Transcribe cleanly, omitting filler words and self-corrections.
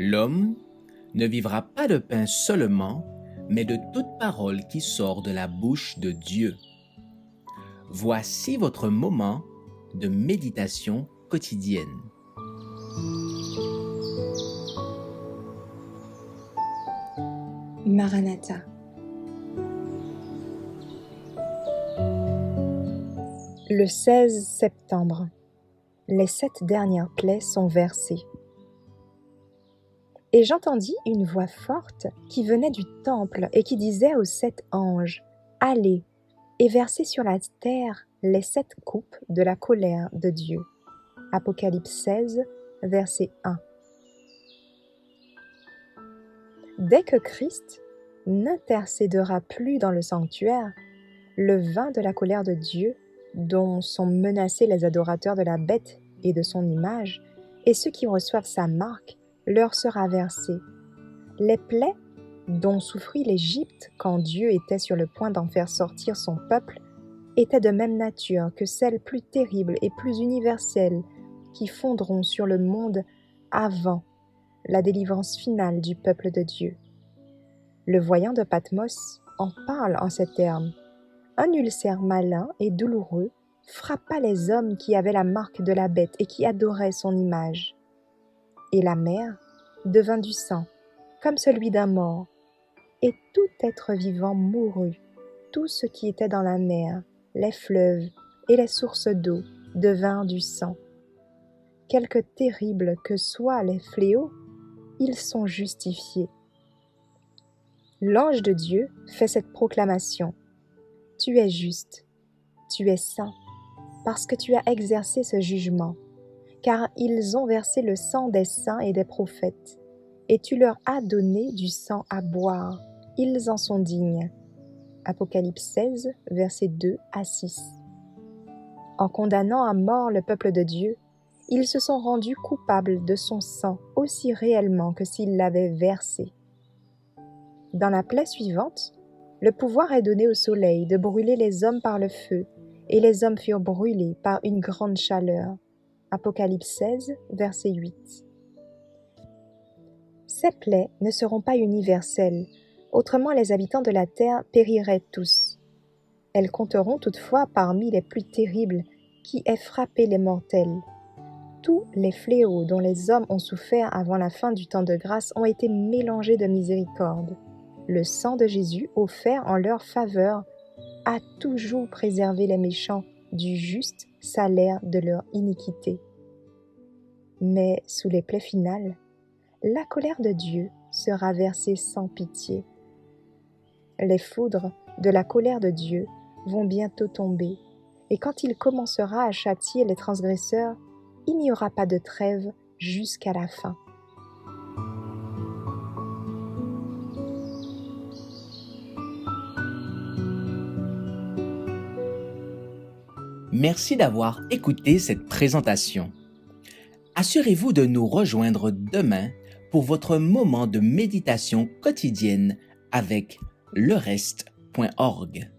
L'homme ne vivra pas de pain seulement, mais de toute parole qui sort de la bouche de Dieu. Voici votre moment de méditation quotidienne. Maranatha. Le 16 septembre, les 7 dernières plaies sont versées. Et j'entendis une voix forte qui venait du temple et qui disait aux 7 anges, « Allez et versez sur la terre les 7 coupes de la colère de Dieu. » Apocalypse 16, verset 1. Dès que Christ n'intercédera plus dans le sanctuaire, le vin de la colère de Dieu, dont sont menacés les adorateurs de la bête et de son image, et ceux qui reçoivent sa marque, leur sera versé. Les plaies dont souffrit l'Égypte quand Dieu était sur le point d'en faire sortir son peuple étaient de même nature que celles plus terribles et plus universelles qui fondront sur le monde avant la délivrance finale du peuple de Dieu. Le voyant de Patmos en parle en ces termes. Un ulcère malin et douloureux frappa les hommes qui avaient la marque de la bête et qui adoraient son image. Et la mer devint du sang, comme celui d'un mort, et tout être vivant mourut. Tout ce qui était dans la mer, les fleuves et les sources d'eau devinrent du sang. Quelque terribles que soient les fléaux, ils sont justifiés. L'ange de Dieu fait cette proclamation. Tu es juste, tu es saint, parce que tu as exercé ce jugement, car ils ont versé le sang des saints et des prophètes, et tu leur as donné du sang à boire, ils en sont dignes. Apocalypse 16, versets 2 à 6. En condamnant à mort le peuple de Dieu, ils se sont rendus coupables de son sang aussi réellement que s'ils l'avaient versé. Dans la plaie suivante, le pouvoir est donné au soleil de brûler les hommes par le feu, et les hommes furent brûlés par une grande chaleur. Apocalypse 16, verset 8. Ces plaies ne seront pas universelles, autrement les habitants de la terre périraient tous. Elles compteront toutefois parmi les plus terribles qui aient frappé les mortels. Tous les fléaux dont les hommes ont souffert avant la fin du temps de grâce ont été mélangés de miséricorde. Le sang de Jésus offert en leur faveur a toujours préservé les méchants du juste salaire de leur iniquité. Mais sous les plaies finales, la colère de Dieu sera versée sans pitié. Les foudres de la colère de Dieu vont bientôt tomber, et quand il commencera à châtier les transgresseurs, il n'y aura pas de trêve jusqu'à la fin. Merci d'avoir écouté cette présentation. Assurez-vous de nous rejoindre demain pour votre moment de méditation quotidienne avec lereste.org.